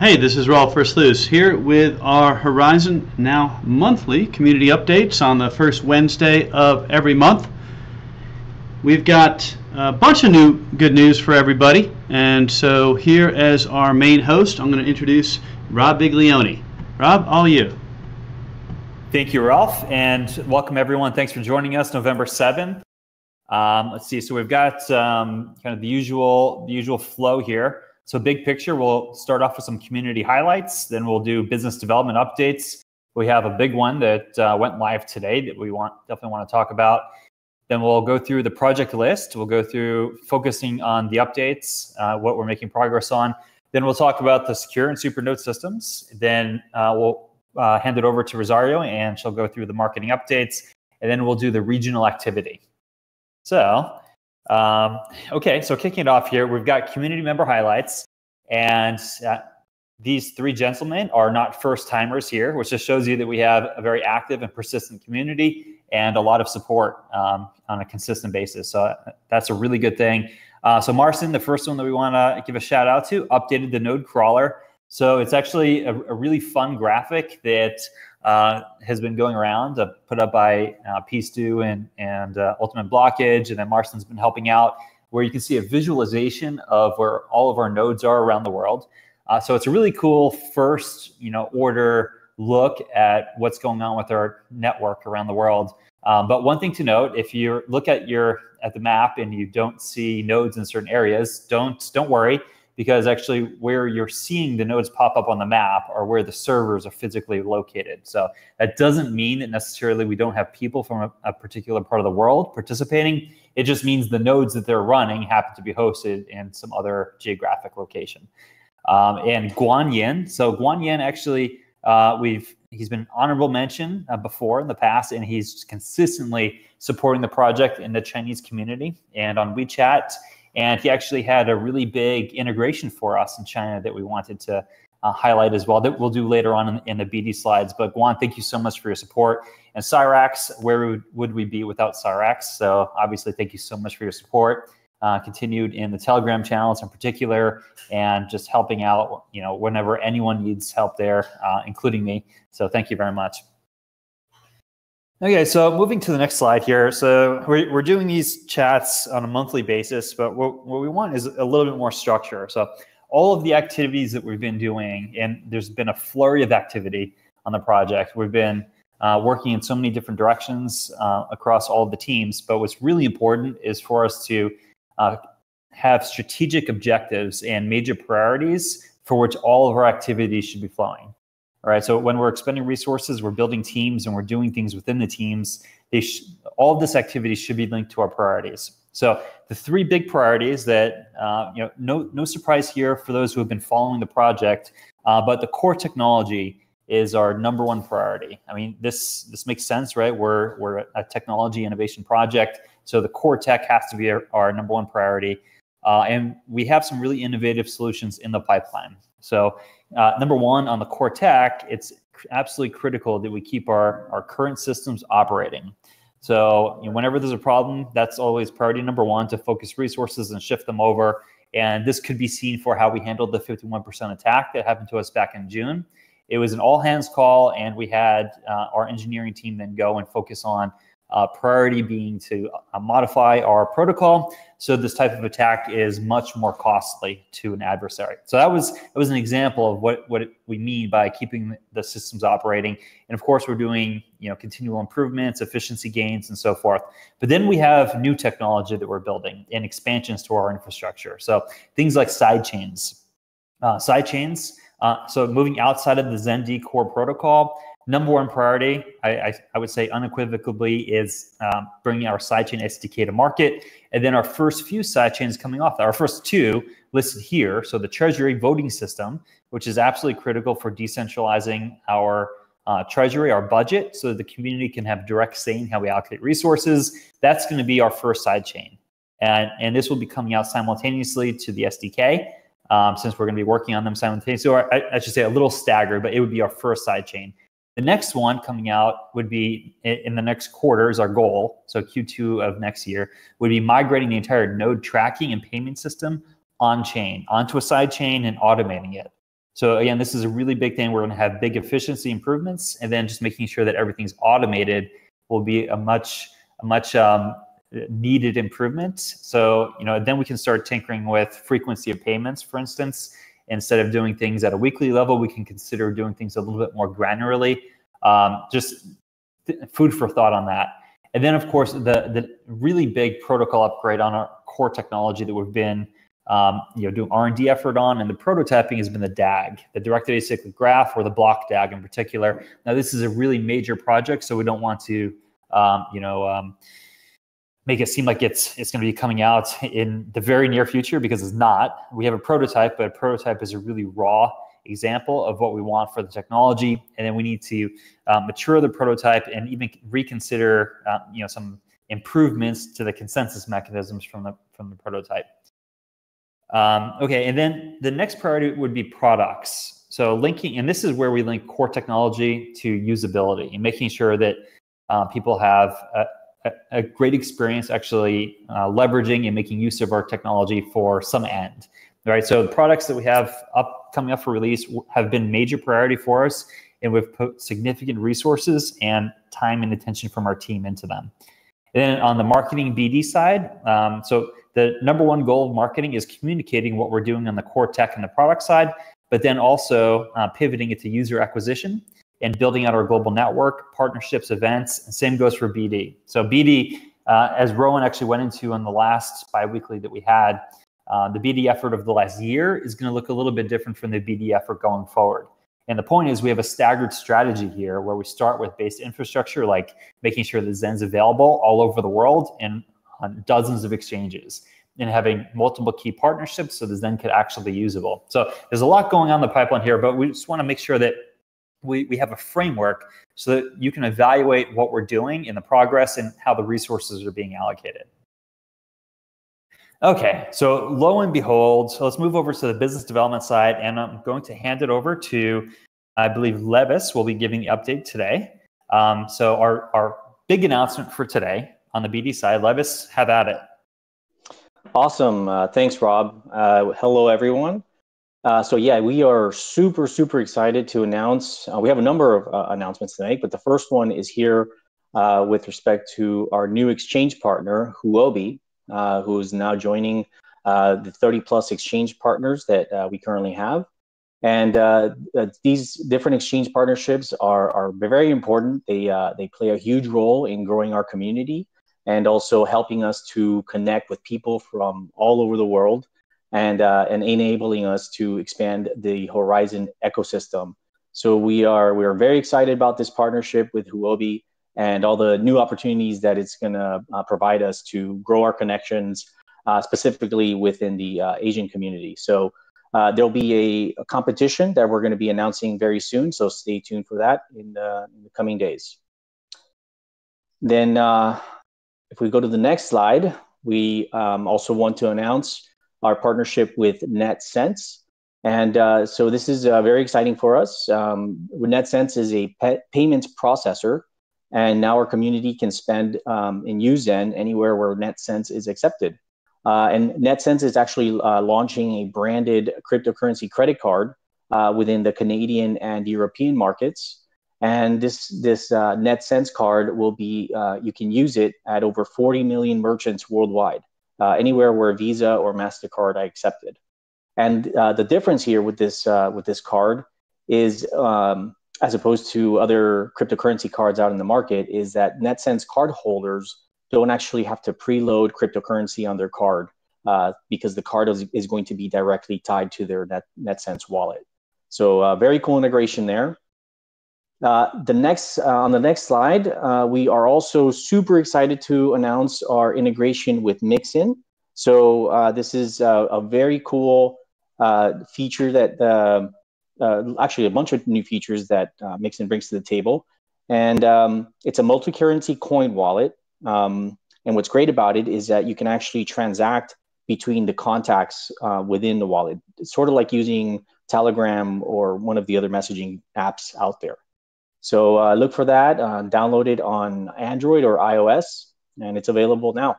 Hey, this is Rolf Versluis here with our Horizen Now monthly community updates on the first Wednesday of every month. We've got a bunch of new good news for everybody, and so here as our main host, I'm going to introduce Rob Viglione. Rob, all you. Thank you, Rolf, and welcome everyone. Thanks for joining us November 7th. Let's see, so we've got kind of the usual flow here. So big picture, we'll start off with some community highlights, then we'll do business development updates. We have a big one that went live today that we definitely want to talk about. Then we'll go through the project list. We'll go through focusing on the updates, what we're making progress on. Then we'll talk about the secure and super node systems. Then we'll hand it over to Rosario and she'll go through the marketing updates. And then we'll do the regional activity. So, okay, so kicking it off here, we've got community member highlights. And these three gentlemen are not first timers here, which just shows you that we have a very active and persistent community and a lot of support on a consistent basis. So that's a really good thing. So Marcin, the first one that we want to give a shout out to, updated the node crawler. So it's actually a really fun graphic that has been going around, put up by P-Stu and Ultimate Blockage, and then Marcin's been helping out, where you can see a visualization of where all of our nodes are around the world. So it's a really cool first, order look at what's going on with our network around the world. But one thing to note, if you look at the map and you don't see nodes in certain areas, don't worry, because actually where you're seeing the nodes pop up on the map are where the servers are physically located. So that doesn't mean that necessarily we don't have people from a particular part of the world participating. It just means the nodes that they're running happen to be hosted in some other geographic location. And Guanyin, so Guanyin actually, he's been honorable mention before in the past, and he's consistently supporting the project in the Chinese community and on WeChat. And he actually had a really big integration for us in China that we wanted to highlight as well, that we'll do later on in the BD slides. But Guan, thank you so much for your support. And Cyrax, where would we be without Cyrax? So obviously, thank you so much for your support. Continued in the Telegram channels in particular, and just helping out, whenever anyone needs help there, including me. So thank you very much. Okay, so moving to the next slide here. So we're doing these chats on a monthly basis, but what we want is a little bit more structure. So all of the activities that we've been doing, and there's been a flurry of activity on the project. We've been working in so many different directions across all of the teams, but what's really important is for us to have strategic objectives and major priorities for which all of our activities should be flowing. All right, so when we're expending resources, we're building teams and we're doing things within the teams, all of this activity should be linked to our priorities. So the three big priorities that, no surprise here for those who have been following the project, but the core technology is our number one priority. I mean, this makes sense, right? We're a technology innovation project, so the core tech has to be our number one priority. And we have some really innovative solutions in the pipeline. So number one, on the core tech, it's absolutely critical that we keep our current systems operating. So whenever there's a problem, that's always priority number one, to focus resources and shift them over. And this could be seen for how we handled the 51% attack that happened to us back in June. It was an all hands call, and we had our engineering team then go and focus on priority being to modify our protocol so this type of attack is much more costly to an adversary. So that was an example of what we mean by keeping the systems operating. And of course, we're doing continual improvements, efficiency gains, and so forth. But then we have new technology that we're building and expansions to our infrastructure. So things like sidechains. So moving outside of the ZenD core protocol, number one priority, I would say unequivocally, is bringing our sidechain SDK to market. And then our first few sidechains coming off, our first two listed here. So the Treasury voting system, which is absolutely critical for decentralizing our Treasury, our budget, so that the community can have direct say in how we allocate resources. That's going to be our first sidechain. And this will be coming out simultaneously to the SDK, since we're going to be working on them simultaneously. Or I should say a little staggered, but it would be our first sidechain. The next one coming out would be in the next quarter is our goal. So Q2 of next year would be migrating the entire node tracking and payment system on chain onto a side chain and automating it. So again, this is a really big thing. We're going to have big efficiency improvements, and then just making sure that everything's automated will be a much needed improvement. So then we can start tinkering with frequency of payments, for instance. Instead of doing things at a weekly level, we can consider doing things a little bit more granularly. Just food for thought on that. And then, of course, the really big protocol upgrade on our core technology that we've been doing R&D effort on, and the prototyping has been the DAG, the directed acyclic graph, or the block DAG in particular. Now, this is a really major project, so we don't want to make it seem like it's going to be coming out in the very near future, because it's not. We have a prototype, but a prototype is a really raw example of what we want for the technology, and then we need to mature the prototype and even reconsider some improvements to the consensus mechanisms from the prototype. Okay, and then the next priority would be products. So linking, and this is where we link core technology to usability and making sure that people have a great experience actually leveraging and making use of our technology for some end. Right, so the products that we have coming up for release have been major priority for us, and we've put significant resources and time and attention from our team into them. And then on the marketing BD side, so the number one goal of marketing is communicating what we're doing on the core tech and the product side, but then also pivoting it to user acquisition and building out our global network, partnerships, events, and same goes for BD. So BD, as Rowan actually went into on the last bi-weekly that we had, the BD effort of the last year is going to look a little bit different from the BD effort going forward. And the point is, we have a staggered strategy here where we start with base infrastructure, like making sure that Zen's available all over the world and on dozens of exchanges, and having multiple key partnerships so that Zen could actually be usable. So there's a lot going on in the pipeline here, but we just want to make sure that we have a framework so that you can evaluate what we're doing in the progress and how the resources are being allocated. Okay, so lo and behold, so let's move over to the business development side, and I'm going to hand it over to, I believe, Levis will be giving the update today. So our big announcement for today on the BD side, Levis, have at it. Awesome, thanks, Rob. Hello, everyone. So yeah, we are super excited to announce, we have a number of announcements to make, but the first one is here with respect to our new exchange partner, Huobi, who is now joining the 30+ exchange partners that we currently have. And these different exchange partnerships are very important. They play a huge role in growing our community and also helping us to connect with people from all over the world, and enabling us to expand the Horizen ecosystem. So we are very excited about this partnership with Huobi and all the new opportunities that it's going to provide us to grow our connections, specifically within the Asian community. So there'll be a competition that we're going to be announcing very soon, so stay tuned for that in the coming days. Then if we go to the next slide, we also want to announce our partnership with NetSense. And so this is very exciting for us. NetSense is a payments processor, and now our community can spend and use Zen anywhere where NetSense is accepted. And NetSense is actually launching a branded cryptocurrency credit card within the Canadian and European markets. And this NetSense card will be, you can use it at over 40 million merchants worldwide, anywhere where Visa or MasterCard are accepted. And the difference here with this card is, as opposed to other cryptocurrency cards out in the market, is that NetSense card holders don't actually have to preload cryptocurrency on their card because the card is going to be directly tied to their NetSense wallet. So very cool integration there. On the next slide, we are also super excited to announce our integration with Mixin. So this is a very cool feature that actually a bunch of new features that Mixin brings to the table. And it's a multi-currency coin wallet. And what's great about it is that you can actually transact between the contacts within the wallet. It's sort of like using Telegram or one of the other messaging apps out there. So look for that, download it on Android or iOS, and it's available now.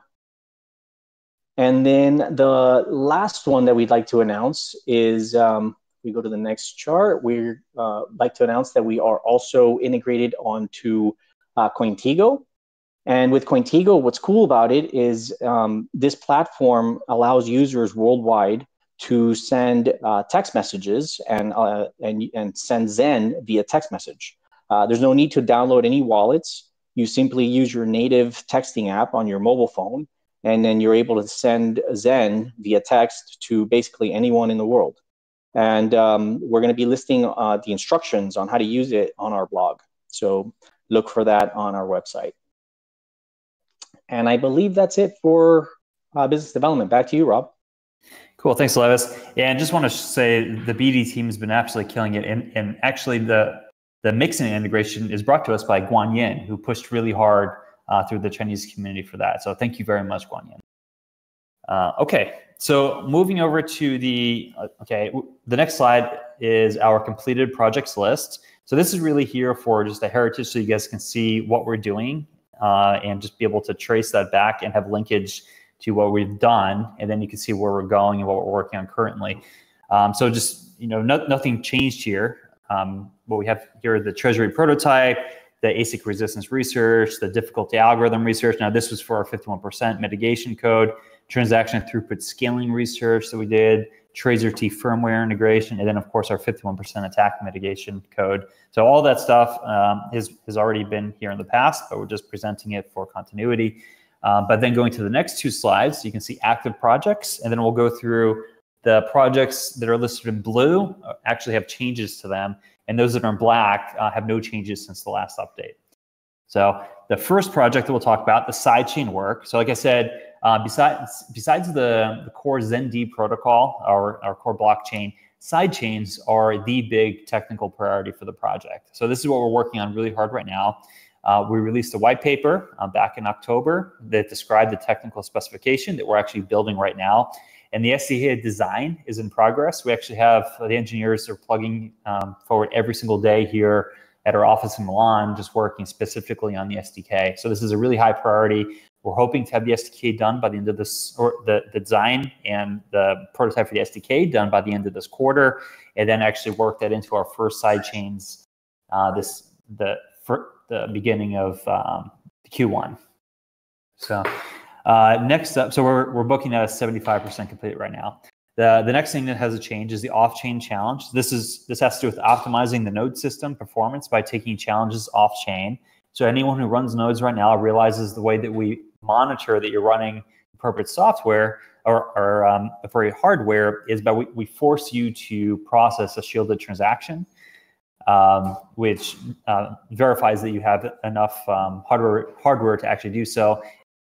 And then the last one that we'd like to announce is we go to the next chart, we'd like to announce that we are also integrated onto CoinTigo. And with CoinTigo, what's cool about it is this platform allows users worldwide to send text messages and send Zen via text message. There's no need to download any wallets. You simply use your native texting app on your mobile phone, and then you're able to send Zen via text to basically anyone in the world. And we're going to be listing the instructions on how to use it on our blog. So look for that on our website. And I believe that's it for business development. Back to you, Rob. Cool, thanks, Levis. And just want to say the BD team has been absolutely killing it. And actually the mixing integration is brought to us by Guan Yin, who pushed really hard through the Chinese community for that. So thank you very much, Guan Yin. Okay, so moving over to the next slide is our completed projects list. So this is really here for just a heritage so you guys can see what we're doing and just be able to trace that back and have linkage to what we've done, and then you can see where we're going and what we're working on currently. So just, nothing changed here. What we have here, the treasury prototype, the ASIC resistance research, the difficulty algorithm research. Now this was for our 51% mitigation code, transaction throughput scaling research that we did, TracerT firmware integration, and then of course our 51% attack mitigation code. So all that stuff has already been here in the past, but we're just presenting it for continuity. But then going to the next two slides, you can see active projects, and then we'll go through the projects that are listed in blue actually have changes to them, and those that are in black have no changes since the last update. So the first project that we'll talk about, the sidechain work. So like I said, besides the core ZenD protocol, our core blockchain, sidechains are the big technical priority for the project. So this is what we're working on really hard right now. We released a white paper back in October that described the technical specification that we're actually building right now. And the SDK design is in progress. We actually have the engineers are plugging forward every single day here at our office in Milan, just working specifically on the SDK. So this is a really high priority. We're hoping to have the SDK done by the end of this, or the design and the prototype for the SDK done by the end of this quarter, and then actually work that into our first side chains the beginning of Q1. So next up, so we're booking at a 75% complete right now. The next thing that has a change is the off-chain challenge. This has to do with optimizing the node system performance by taking challenges off-chain. So anyone who runs nodes right now realizes the way that we monitor that you're running appropriate software or for your hardware is by we force you to process a shielded transaction, which verifies that you have enough hardware to actually do so.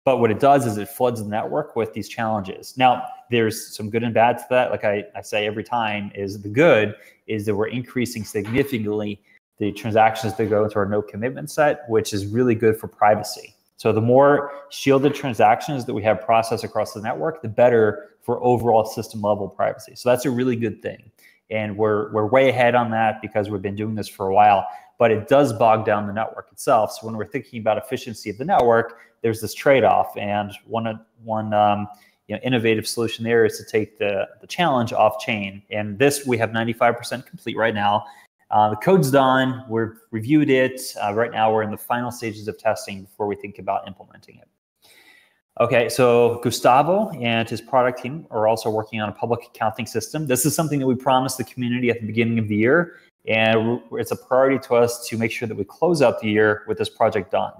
But what it does is it floods the network with these challenges. Now, there's some good and bad to that. Like I say every time, is the good is that we're increasing significantly the transactions that go into our no commitment set, which is really good for privacy. So the more shielded transactions that we have processed across the network, the better for overall system level privacy. So that's a really good thing. And we're way ahead on that because we've been doing this for a while, but it does bog down the network itself. So when we're thinking about efficiency of the network, there's this trade-off, and one innovative solution there is to take the challenge off chain. And this we have 95% complete right now. The code's done. We've reviewed it. Right now we're in the final stages of testing before we think about implementing it. Okay, so Gustavo and his product team are also working on a public accounting system. This is something that we promised the community at the beginning of the year, and it's a priority to us to make sure that we close out the year with this project done.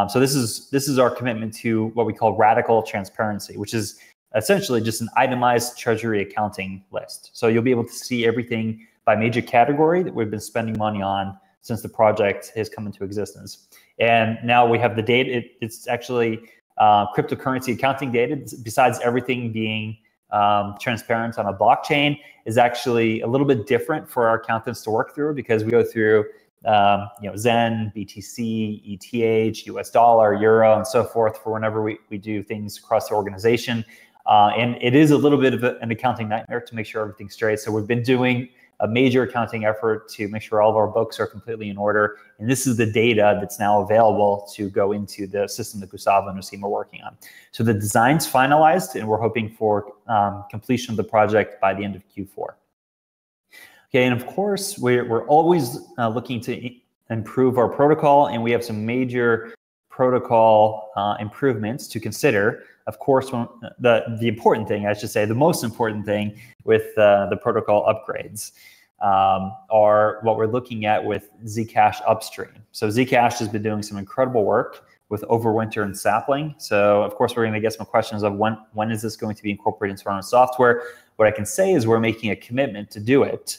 So this is our commitment to what we call radical transparency, which is essentially just an itemized treasury accounting list. So you'll be able to see everything by major category that we've been spending money on since the project has come into existence. And now we have the data. It's actually cryptocurrency accounting data, besides everything being transparent on a blockchain, is actually a little bit different for our accountants to work through, because we go through Zen, BTC, ETH, US dollar, euro, and so forth for whenever we do things across the organization. And it is a little bit of an accounting nightmare to make sure everything's straight. So we've been doing a major accounting effort to make sure all of our books are completely in order. And this is the data that's now available to go into the system that Gustavo and his team are working on. So the design's finalized, and we're hoping for completion of the project by the end of Q4. Okay, and of course, we're always looking to improve our protocol, and we have some major protocol improvements to consider. Of course, the important thing, I should say, the most important thing with the protocol upgrades are what we're looking at with Zcash upstream. So Zcash has been doing some incredible work with Overwinter and Sapling. So of course, we're going to get some questions of when is this going to be incorporated into our own software. What I can say is we're making a commitment to do it,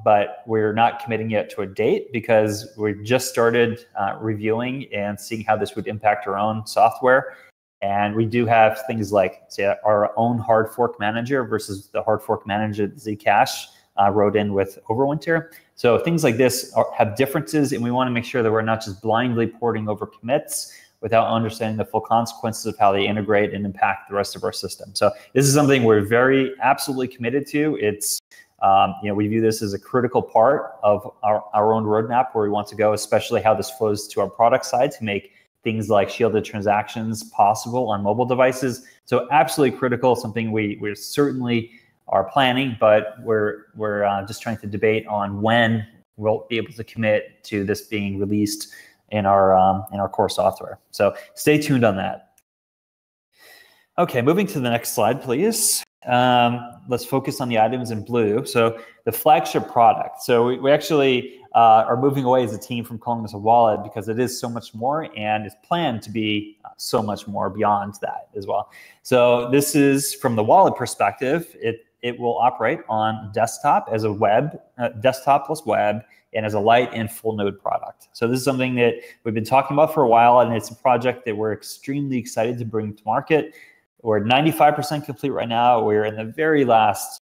but we're not committing yet to a date because we just started reviewing and seeing how this would impact our own software. And we do have things like, say, our own hard fork manager versus the hard fork manager that Zcash wrote in with Overwinter. So things like this have differences, and we want to make sure that we're not just blindly porting over commits without understanding the full consequences of how they integrate and impact the rest of our system. So this is something we're very absolutely committed to. It's we view this as a critical part of our own roadmap where we want to go, especially how this flows to our product side to make things like shielded transactions possible on mobile devices. So absolutely critical, something we certainly are planning, but we're just trying to debate on when we'll be able to commit to this being released in our core software. So stay tuned on that. Okay, moving to the next slide, please. Let's focus on the items in blue. So the flagship product. So we actually are moving away as a team from calling this a wallet because it is so much more and is planned to be so much more beyond that as well. So this is from the wallet perspective. It will operate on desktop as a web, desktop plus web, and as a light and full node product. So this is something that we've been talking about for a while, and it's a project that we're extremely excited to bring to market. We're 95% complete right now. We're in the very last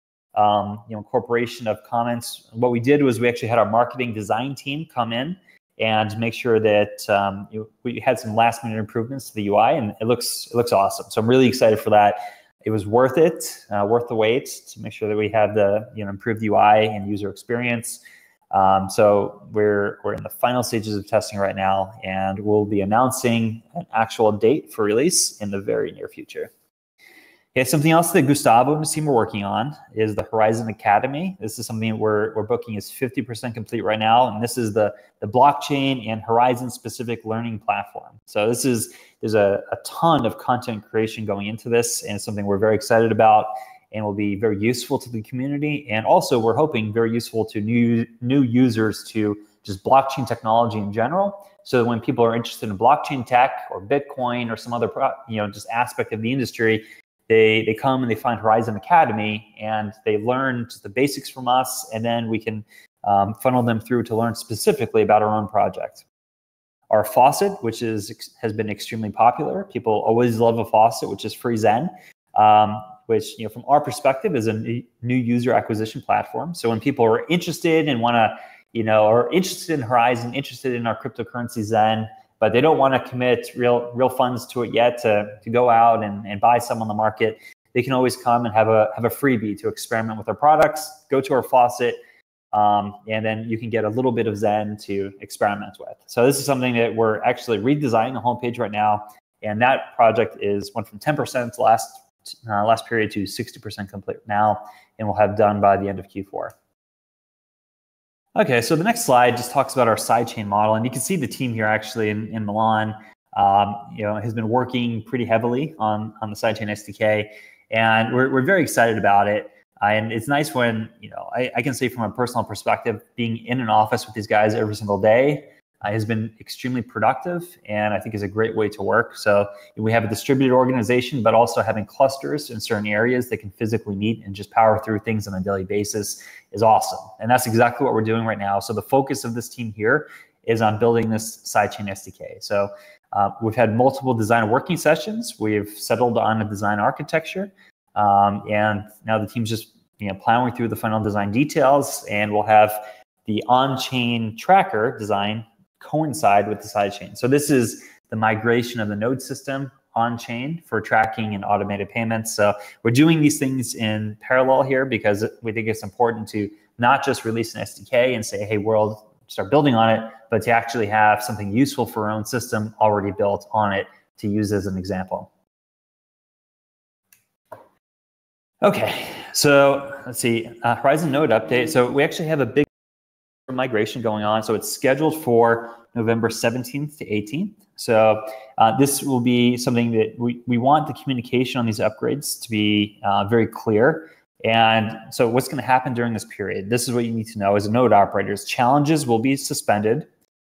incorporation of comments. What we did was we actually had our marketing design team come in and make sure that we had some last minute improvements to the UI, and it looks awesome. So I'm really excited for that. It was worth it, worth the wait to make sure that we have the improved UI and user experience. So we're in the final stages of testing right now, and we'll be announcing an actual date for release in the very near future. Okay, something else that Gustavo and his team are working on is the Horizen Academy. This is something we're booking is 50% complete right now, and this is the blockchain and Horizen specific learning platform. So there's a ton of content creation going into this, and it's something we're very excited about and will be very useful to the community, and also we're hoping very useful to new users to just blockchain technology in general. So that when people are interested in blockchain tech or Bitcoin or some other just aspect of the industry, they come and they find Horizen Academy and they learn just the basics from us, and then we can funnel them through to learn specifically about our own project. Our faucet, which has been extremely popular. People always love a faucet, which is free Zen, which from our perspective is a new user acquisition platform. So when people are interested and want to, are interested in Horizen, interested in our cryptocurrency Zen, but they don't want to commit real funds to it yet to go out and buy some on the market, they can always come and have a freebie to experiment with our products, go to our faucet, and then you can get a little bit of Zen to experiment with. So this is something that we're actually redesigning the homepage right now, and that project went from 10% last period to 60% complete now, and we'll have done by the end of Q4. Okay, so the next slide just talks about our sidechain model, and you can see the team here actually in Milan, has been working pretty heavily on the sidechain SDK, and we're very excited about it. And it's nice when I can say from a personal perspective, being in an office with these guys every single day has been extremely productive, and I think is a great way to work. So we have a distributed organization, but also having clusters in certain areas that can physically meet and just power through things on a daily basis is awesome. And that's exactly what we're doing right now. So the focus of this team here is on building this sidechain SDK. So we've had multiple design working sessions. We've settled on a design architecture, and now the team's just plowing through the final design details, and we'll have the on-chain tracker design coincide with the sidechain. So this is the migration of the node system on-chain for tracking and automated payments. So we're doing these things in parallel here because we think it's important to not just release an SDK and say, hey, world, start building on it, but to actually have something useful for our own system already built on it to use as an example. Okay, So let's see, Horizen node update. So we actually have a big migration going on. So it's scheduled for November 17th to 18th. So this will be something that we want the communication on these upgrades to be very clear. And so what's going to happen during this period? This is what you need to know as a node operators. Challenges will be suspended.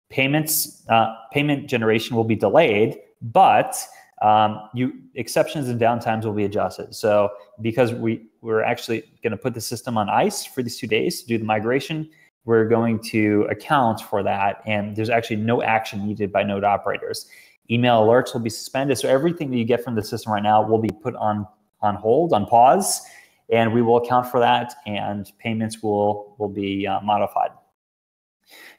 Payment generation will be delayed, but exceptions and downtimes will be adjusted. So because we're actually going to put the system on ice for these 2 days to do the migration, we're going to account for that, and there's actually no action needed by node operators. Email alerts will be suspended, so everything that you get from the system right now will be put on hold, on pause, and we will account for that, and payments will be modified.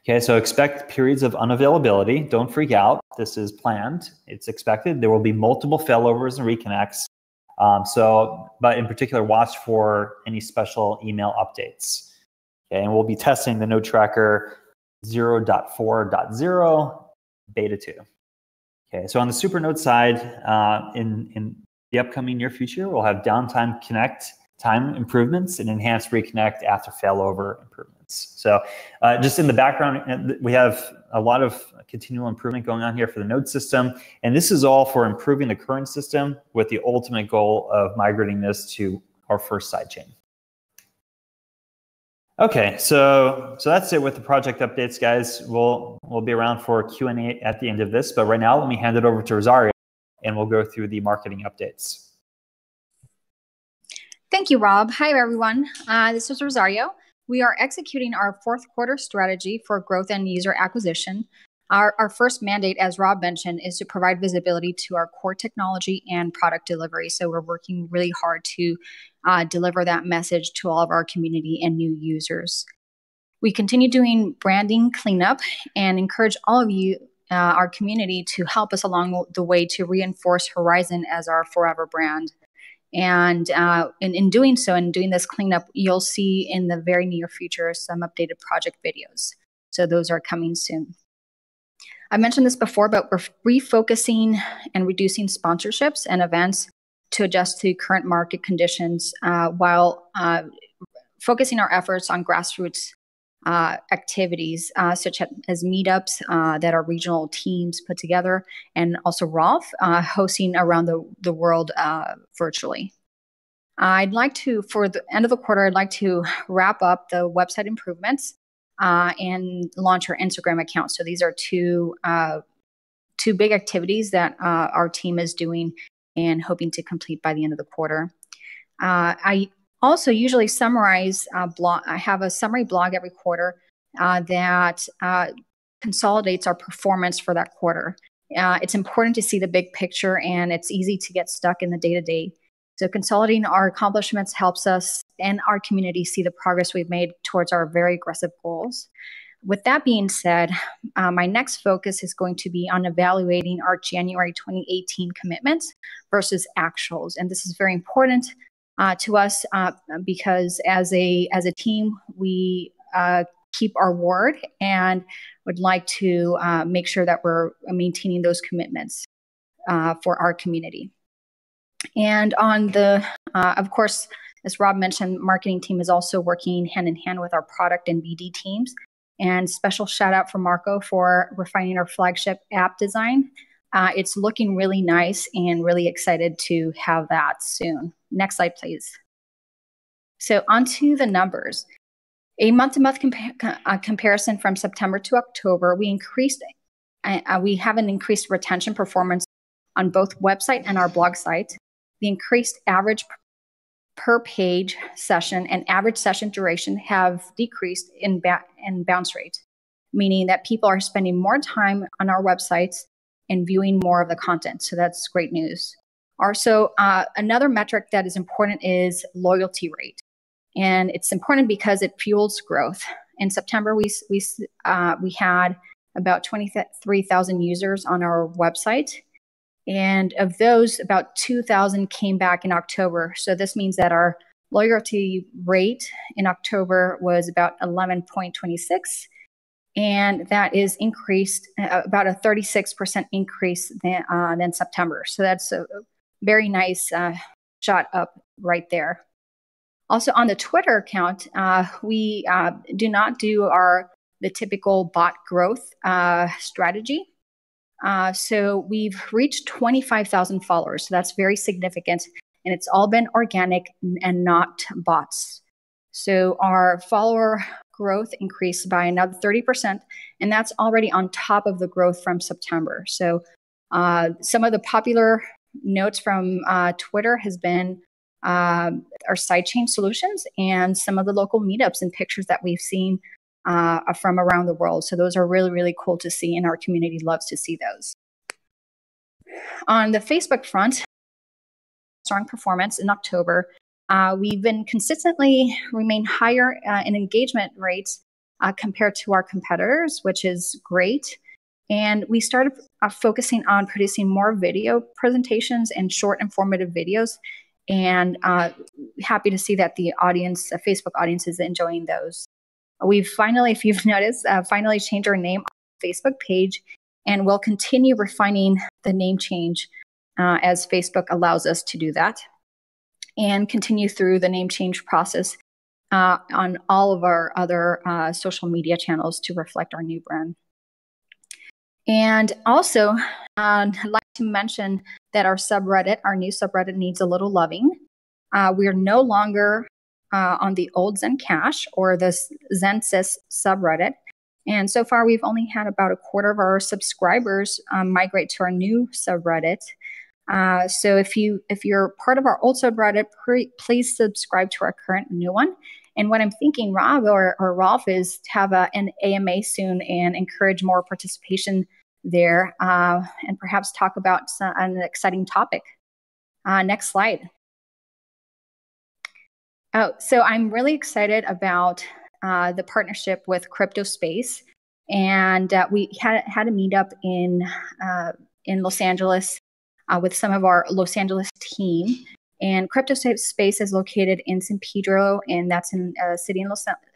Okay, so expect periods of unavailability. Don't freak out. This is planned. It's expected. There will be multiple failovers and reconnects. But in particular, watch for any special email updates. Okay, and we'll be testing the node tracker 0.4.0 beta 2. Okay, so on the supernode side, in the upcoming near future, we'll have downtime connect time improvements and enhanced reconnect after failover improvements. So just in the background, we have a lot of continual improvement going on here for the node system. And this is all for improving the current system with the ultimate goal of migrating this to our first sidechain. Okay, so that's it with the project updates, guys. We'll be around for Q&A at the end of this, but right now let me hand it over to Rosario and we'll go through the marketing updates. Thank you, Rob. Hi, everyone. This is Rosario. We are executing our fourth quarter strategy for growth and user acquisition. Our first mandate, as Rob mentioned, is to provide visibility to our core technology and product delivery. So we're working really hard to deliver that message to all of our community and new users. We continue doing branding cleanup and encourage all of you, our community, to help us along the way to reinforce Horizen as our forever brand. And in doing so, and doing this cleanup, you'll see in the very near future some updated project videos. So those are coming soon. I mentioned this before, but we're refocusing and reducing sponsorships and events to adjust to current market conditions while focusing our efforts on grassroots activities such as meetups that our regional teams put together, and also Rolf hosting around the world virtually. I'd like to, for the end of the quarter, I'd like to wrap up the website improvements and launch our Instagram account. So these are two big activities that our team is doing and hoping to complete by the end of the quarter. I also usually summarize blog. I have a summary blog every quarter that consolidates our performance for that quarter. It's important to see the big picture, and it's easy to get stuck in the day-to-day. So consolidating our accomplishments helps us and our community see the progress we've made towards our very aggressive goals. With that being said, my next focus is going to be on evaluating our January 2018 commitments versus actuals. And this is very important to us because as a team, we keep our word and would like to make sure that we're maintaining those commitments for our community. And on the, of course, as Rob mentioned, marketing team is also working hand in hand with our product and BD teams. And special shout out for Marco for refining our flagship app design. It's looking really nice and really excited to have that soon. Next slide, please. So onto the numbers. A month-to-month comparison from September to October, we have an increased retention performance on both website and our blog site. The increased average per page session and average session duration have decreased in bounce rate, meaning that people are spending more time on our websites and viewing more of the content. So that's great news. Also, another metric that is important is loyalty rate. And it's important because it fuels growth. In September, we had about 23,000 users on our website. And of those, about 2,000 came back in October. So this means that our loyalty rate in October was about 11.26. And that is increased, about a 36% increase than September. So that's a very nice shot up right there. Also on the Twitter account, we do not do the typical bot growth strategy. So we've reached 25,000 followers. So that's very significant. And it's all been organic and not bots. So our follower growth increased by another 30%. And that's already on top of the growth from September. So some of the popular notes from Twitter has been our sidechain solutions and some of the local meetups and pictures that we've seen from around the world. So those are really, really cool to see, and our community loves to see those. On the Facebook front, strong performance in October. We've been consistently remain higher in engagement rates compared to our competitors, which is great. And we started focusing on producing more video presentations and short informative videos. And happy to see that the audience, the Facebook audience, is enjoying those. We've finally, if you've noticed, finally changed our name on the Facebook page, and we'll continue refining the name change as Facebook allows us to do that, and continue through the name change process on all of our other social media channels to reflect our new brand. And also, I'd like to mention that our subreddit, our new subreddit, needs a little loving. We are no longer on the old Zen Cash or the ZenSys subreddit. And so far, we've only had about a quarter of our subscribers migrate to our new subreddit. So if you're part of our old subreddit, please subscribe to our current new one. And what I'm thinking, Rob or Rolf, is to have an AMA soon and encourage more participation there, and perhaps talk about an exciting topic. Next slide. Oh, so I'm really excited about the partnership with Crypto Space, and we had a meetup in Los Angeles with some of our Los Angeles team. And Crypto Space is located in San Pedro, and that's in a city in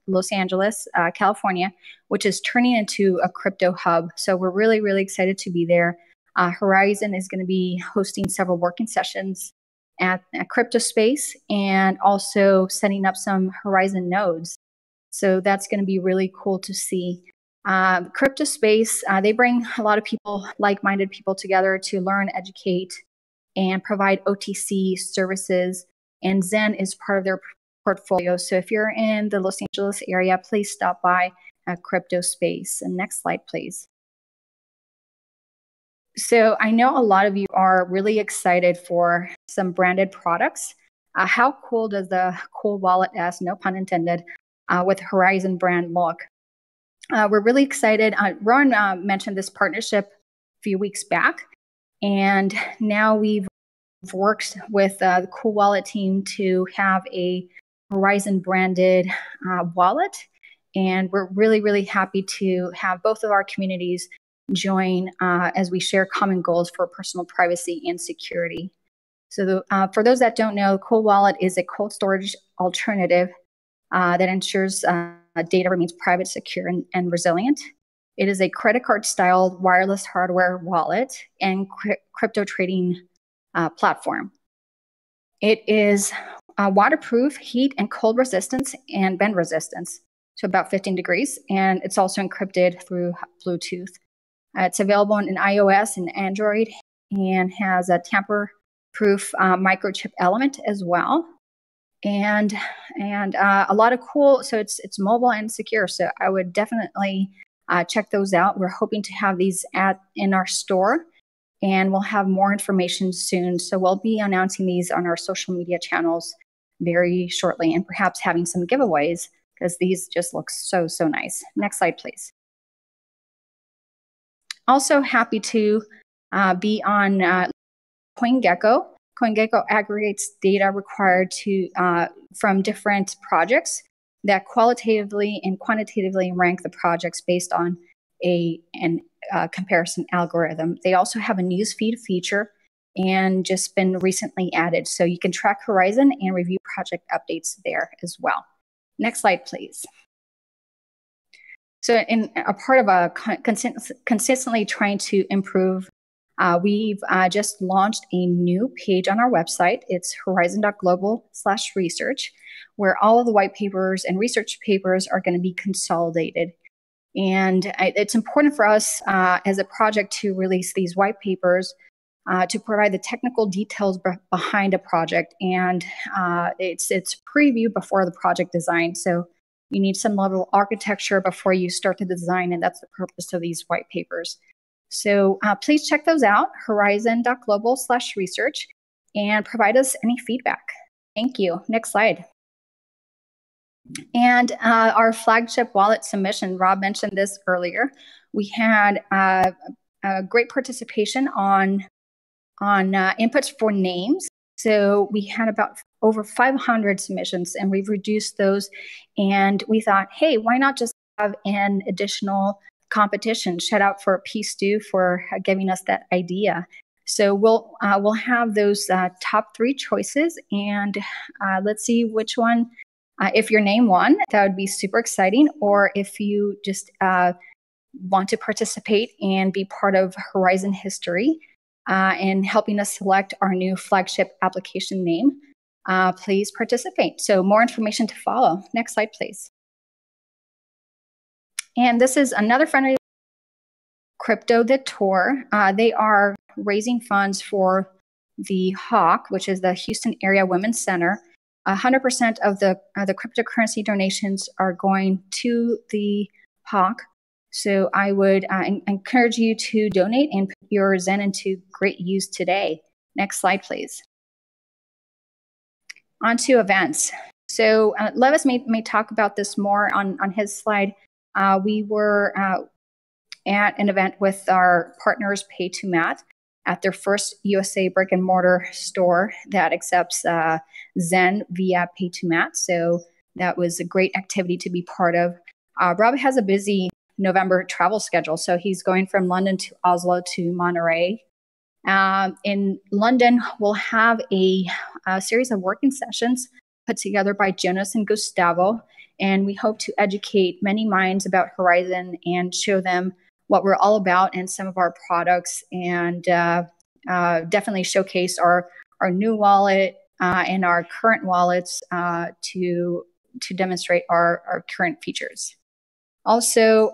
Los Angeles, California, which is turning into a crypto hub. So we're really, really excited to be there. Horizen is going to be hosting several working sessions at Crypto Space, and also setting up some Horizen nodes. So that's going to be really cool to see. Crypto Space, they bring a lot of people, like-minded people together to learn, educate, and provide OTC services. And Zen is part of their portfolio. So if you're in the Los Angeles area, please stop by Crypto Space. And next slide, please. So I know a lot of you are really excited for some branded products. How cool does the Cool Wallet S, no pun intended, with Horizen brand look? We're really excited. Ron mentioned this partnership a few weeks back, and now we've worked with the Cool Wallet team to have a Horizen branded wallet, and we're really, really happy to have both of our communities join as we share common goals for personal privacy and security. So for those that don't know, Cool Wallet is a cold storage alternative that ensures data remains private, secure, and resilient. It is a credit card style wireless hardware wallet and crypto trading platform. It is waterproof, heat and cold resistance, and bend resistance to about 15 degrees. And it's also encrypted through Bluetooth. It's available in iOS and Android, and has a tamper-proof microchip element as well. And a lot of cool, so it's mobile and secure. So I would definitely check those out. We're hoping to have these in our store, and we'll have more information soon. So we'll be announcing these on our social media channels very shortly, and perhaps having some giveaways, because these just look so, so nice. Next slide, please. Also happy to be on CoinGecko. CoinGecko aggregates data required from different projects that qualitatively and quantitatively rank the projects based on a comparison algorithm. They also have a newsfeed feature and just been recently added. So you can track Horizen and review project updates there as well. Next slide, please. So in a part of consistently trying to improve, we've just launched a new page on our website. It's horizen.global/research, where all of the white papers and research papers are going to be consolidated. And it's important for us as a project to release these white papers to provide the technical details behind a project. And it's preview before the project design. So you need some level of architecture before you start the design, and that's the purpose of these white papers. So please check those out, horizen.global/research, and provide us any feedback. Thank you. Next slide. And our flagship wallet submission, Rob mentioned this earlier. We had a great participation on inputs for names. So we had about over 500 submissions, and we've reduced those. And we thought, hey, why not just have an additional competition? Shout out for P-Stu for giving us that idea. So we'll have those top 3 choices, and let's see which one. If your name won, that would be super exciting. Or if you just want to participate and be part of Horizen history and helping us select our new flagship application name, please participate. So more information to follow. Next slide, please. And this is another friendly Crypto the Tour. They are raising funds for the HAWK, which is the Houston Area Women's Center. 100% of the cryptocurrency donations are going to the HAWK. So I would encourage you to donate and put your Zen into great use today. Next slide, please. On to events. So Levis may talk about this more on his slide. We were at an event with our partners Pay2Mat at their first USA brick and mortar store that accepts Zen via Pay2Mat. So that was a great activity to be part of. Rob has a busy November travel schedule. So he's going from London to Oslo to Monterey. In London, we'll have a series of working sessions put together by Jonas and Gustavo. And we hope to educate many minds about Horizen and show them what we're all about and some of our products, and definitely showcase our new wallet and our current wallets to demonstrate our current features. Also,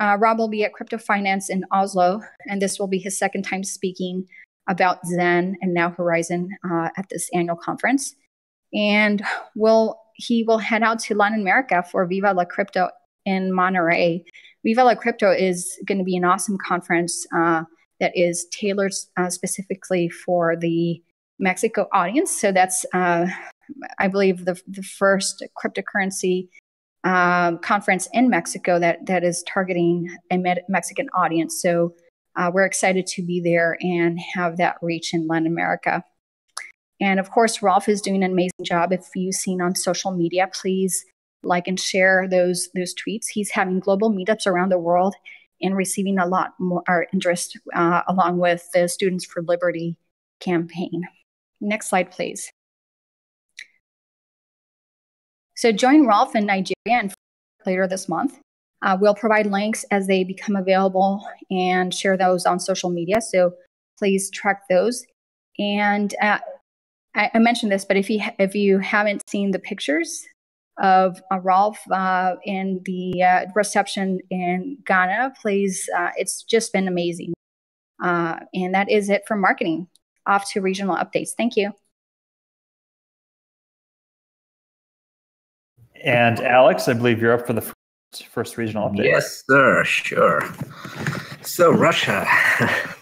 Rob will be at Crypto Finance in Oslo, and this will be his second time speaking about Zen and now Horizen at this annual conference. And he will head out to Latin America for Viva la Crypto in Monterey. Viva la Crypto is going to be an awesome conference that is tailored specifically for the Mexico audience. So that's, I believe, the first cryptocurrency conference in Mexico that is targeting a Mexican audience. So we're excited to be there and have that reach in Latin America. And of course, Rolf is doing an amazing job. If you've seen on social media, please like and share those tweets. He's having global meetups around the world and receiving a lot more interest along with the Students for Liberty campaign. Next slide, please. So join Rolf in Nigeria and later this month. We'll provide links as they become available and share those on social media. So please track those. And I mentioned this, but if you haven't seen the pictures of Rolf in the reception in Ghana, please, it's just been amazing. And that is it for marketing. Off to regional updates. Thank you. And Alex, I believe you're up for the first regional update. Yes, sir, sure. So Russia,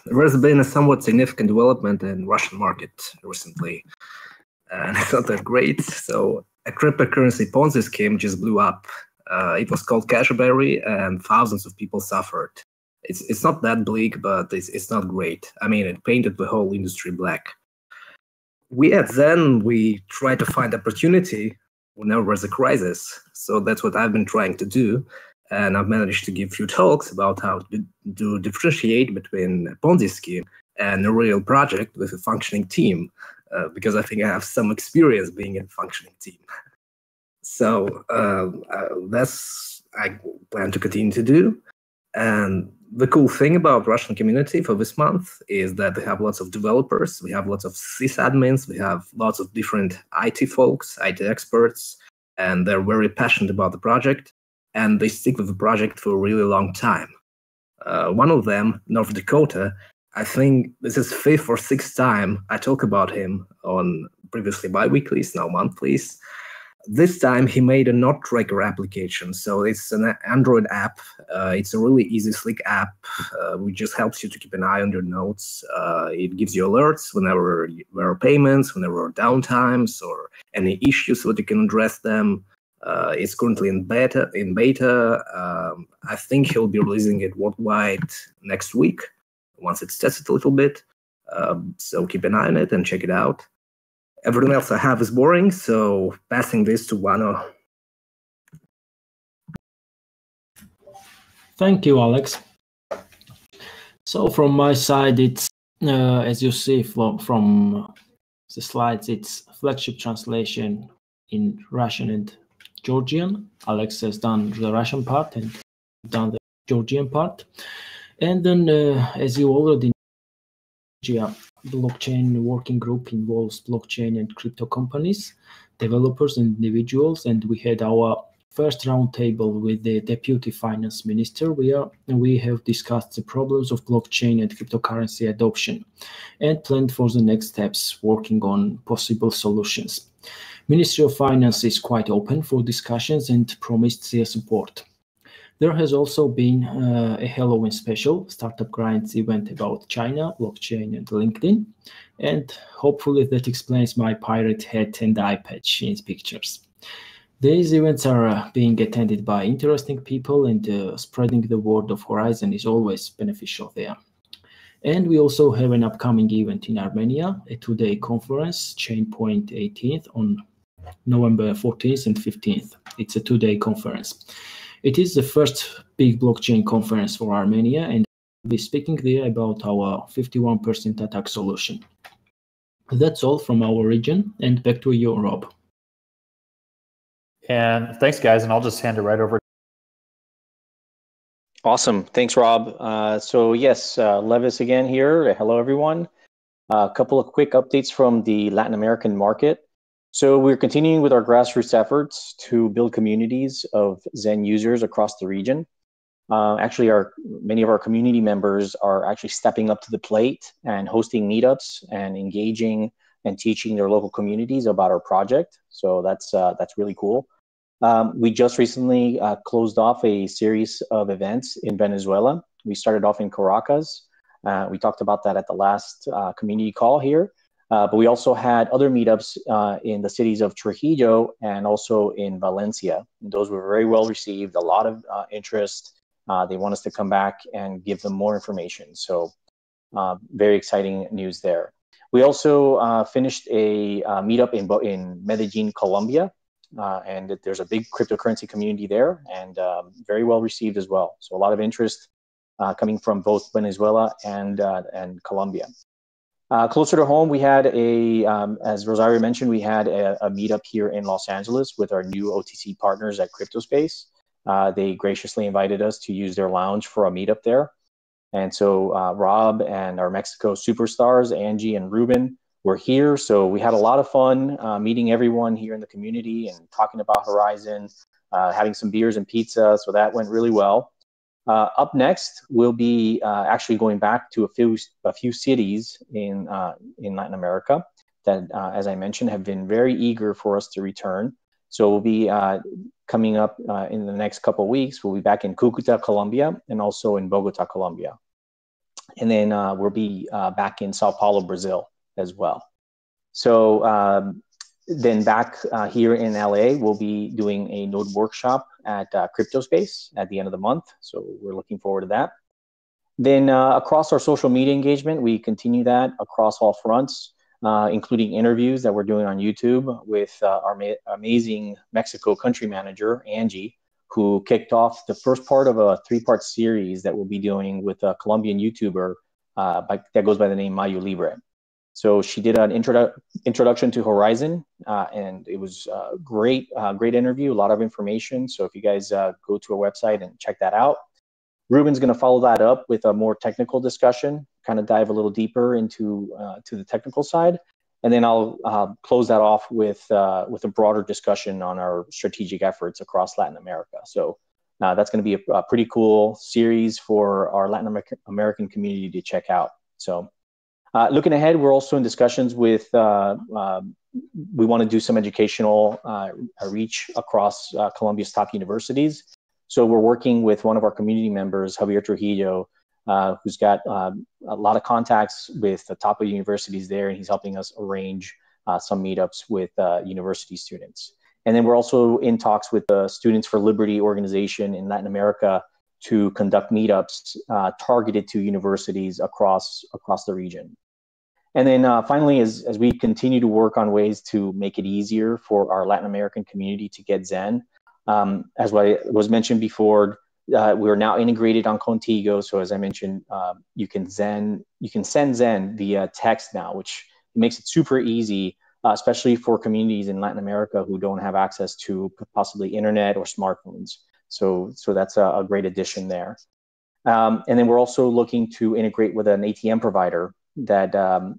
there has been a somewhat significant development in Russian market recently. And it's not that great. So a cryptocurrency Ponzi scheme just blew up. It was called Cashberry, and thousands of people suffered. It's not that bleak, but it's not great. I mean, it painted the whole industry black. We at Zen, we try to find opportunity whenever there's a crisis. So that's what I've been trying to do. And I've managed to give a few talks about how to differentiate between a Ponzi scheme and a real project with a functioning team, because I think I have some experience being in a functioning team. So that's I plan to continue to do. And the cool thing about Russian community for this month is that we have lots of developers, we have lots of sysadmins, we have lots of different IT folks, IT experts, and they're very passionate about the project, and they stick with the project for a really long time. One of them, North Dakota, I think this is 5th or 6th time I talk about him on previously bi-weeklies, now monthlies. This time he made a note tracker application. So it's an Android app. It's a really easy, slick app, which just helps you to keep an eye on your notes. It gives you alerts whenever there are payments, whenever there are downtimes or any issues so that you can address them. It's currently in beta. I think he'll be releasing it worldwide next week once it's tested a little bit. So keep an eye on it and check it out. Everything else I have is boring, so passing this to Wano. Thank you, Alex. So from my side, it's, as you see from the slides, it's flagship translation in Russian and Georgian. Alex has done the Russian part and done the Georgian part. And then, as you already know, blockchain working group involves blockchain and crypto companies, developers and individuals, and we had our first roundtable with the Deputy Finance Minister. We have discussed the problems of blockchain and cryptocurrency adoption and planned for the next steps, working on possible solutions. Ministry of Finance is quite open for discussions and promised their support. There has also been a Halloween special, Startup Grinds event about China, blockchain, and LinkedIn. And hopefully that explains my pirate hat and eye patch in pictures. These events are being attended by interesting people, and spreading the word of Horizen is always beneficial there. And we also have an upcoming event in Armenia, a two-day conference, Chainpoint 18th on November 14th and 15th. It's a two-day conference. It is the first big blockchain conference for Armenia, and we'll be speaking there about our 51% attack solution. That's all from our region, and back to you, Rob. And thanks, guys, and I'll just hand it right over. Awesome. Thanks, Rob. So yes, Levis again here. Hello, everyone. A couple of quick updates from the Latin American market. So we're continuing with our grassroots efforts to build communities of Zen users across the region. Actually, many of our community members are actually stepping up to the plate and hosting meetups and engaging and teaching their local communities about our project. So that's really cool. We just recently closed off a series of events in Venezuela. We started off in Caracas. We talked about that at the last community call here. But we also had other meetups in the cities of Trujillo and also in Valencia. And those were very well received, a lot of interest. They want us to come back and give them more information. So very exciting news there. We also finished a meetup in Medellin, Colombia. And there's a big cryptocurrency community there, and very well received as well. So a lot of interest coming from both Venezuela and Colombia. Closer to home, we had as Rosario mentioned, we had a meetup here in Los Angeles with our new OTC partners at CryptoSpace. They graciously invited us to use their lounge for a meetup there. And so Rob and our Mexico superstars, Angie and Ruben, were here. So we had a lot of fun meeting everyone here in the community and talking about Horizen, having some beers and pizza. So that went really well. Up next, we'll be actually going back to a few cities in Latin America that, as I mentioned, have been very eager for us to return. So we'll be coming up in the next couple of weeks. We'll be back in Cúcuta, Colombia, and also in Bogota, Colombia. And then we'll be back in Sao Paulo, Brazil as well. So then back here in LA, we'll be doing a node workshop at CryptoSpace at the end of the month. So we're looking forward to that. Then across our social media engagement, we continue that across all fronts, including interviews that we're doing on YouTube with our amazing Mexico country manager, Angie, who kicked off the first part of a 3-part series that we'll be doing with a Colombian YouTuber that goes by the name Mayu Libre. So she did an introduction to Horizen, and it was a great interview, a lot of information. So if you guys go to our website and check that out. Ruben's going to follow that up with a more technical discussion, kind of dive a little deeper into to the technical side. And then I'll close that off with a broader discussion on our strategic efforts across Latin America. So that's going to be a pretty cool series for our Latin American community to check out. So looking ahead, we're also in discussions with, we want to do some educational reach across Colombia's top universities. So we're working with one of our community members, Javier Trujillo, who's got a lot of contacts with the top of universities there, and he's helping us arrange some meetups with university students. And then we're also in talks with the Students for Liberty organization in Latin America to conduct meetups targeted to universities across the region. And then finally, as we continue to work on ways to make it easier for our Latin American community to get Zen, as was mentioned before, we're now integrated on Contigo. So as I mentioned, you can send Zen via text now, which makes it super easy, especially for communities in Latin America who don't have access to possibly internet or smartphones. So that's a great addition there. And then we're also looking to integrate with an ATM provider that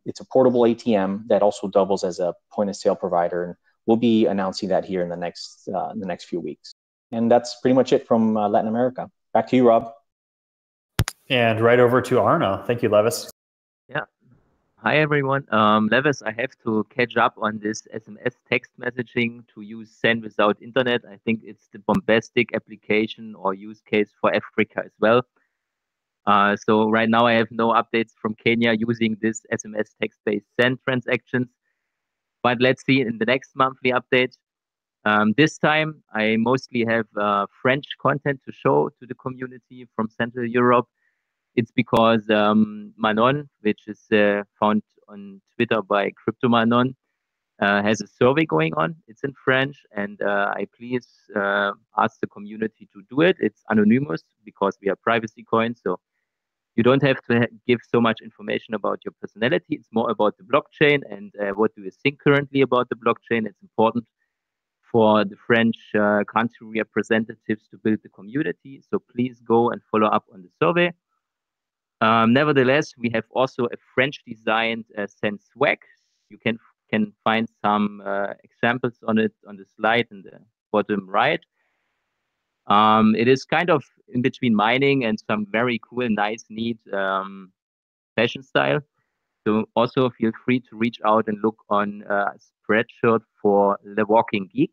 it's a portable ATM that also doubles as a point of sale provider. And we'll be announcing that here in the next few weeks. And that's pretty much it from Latin America. Back to you, Rob. And right over to Arno. Thank you, Levis. Yeah. Hi, everyone. Levis, I have to catch up on this SMS text messaging to use Zen without internet. I think it's the bombastic application or use case for Africa as well. So right now I have no updates from Kenya using this SMS text-based Zen transactions. But let's see in the next monthly update. This time, I mostly have French content to show to the community from Central Europe. It's because Manon, which is found on Twitter by Crypto Manon, has a survey going on. It's in French, and I please ask the community to do it. It's anonymous because we are privacy coins, so you don't have to give so much information about your personality. It's more about the blockchain and what do you think currently about the blockchain. It's important for the French country representatives to build the community. So please go and follow up on the survey. Nevertheless, we have also a French-designed Zen swag. You can find some examples on it on the slide in the bottom right. It is kind of in between mining and some very cool, nice, neat fashion style. So also feel free to reach out and look on Spreadshirt for The Walking Geek.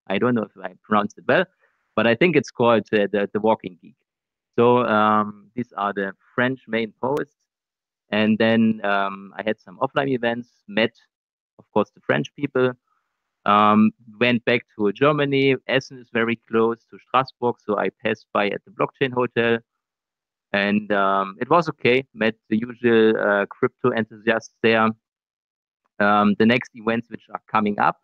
I don't know if I pronounced it well, but I think it's called the Walking Geek. So these are the French main posts. And then I had some offline events, met, of course, the French people, went back to Germany. Essen is very close to Strasbourg, so I passed by at the Blockchain Hotel. And it was okay, met the usual crypto enthusiasts there. The next events which are coming up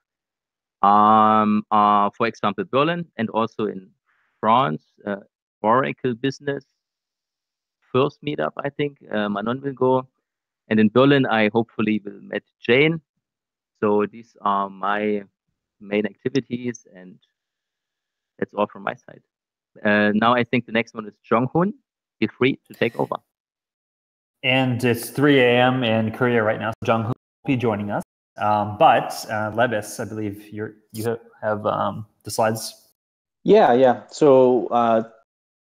are, for example, Berlin and also in France, Oracle Business first meetup, I think. Manon will go. And in Berlin, I hopefully will meet Jane. So these are my main activities, and that's all from my side. Now I think the next one is Jong-hoon. Feel free to take over. And it's 3 a.m. in Korea right now, so Jong-hoon will be joining us. But Levis, I believe you have the slides. Yeah. So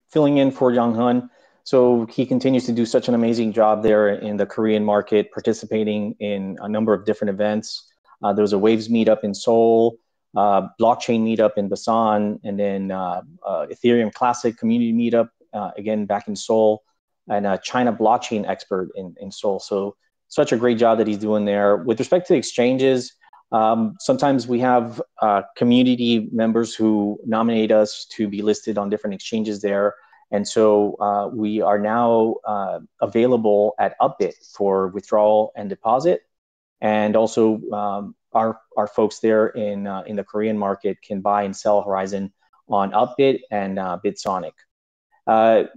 filling in for Jong-hoon. So he continues to do such an amazing job there in the Korean market, participating in a number of different events. There was a Waves meetup in Seoul, blockchain meetup in Busan, and then Ethereum Classic community meetup, again, back in Seoul, and a China blockchain expert in Seoul. So such a great job that he's doing there. With respect to exchanges, sometimes we have community members who nominate us to be listed on different exchanges there. And so we are now available at Upbit for withdrawal and deposit. And also our folks there in the Korean market can buy and sell Horizen on Upbit and Bitsonic.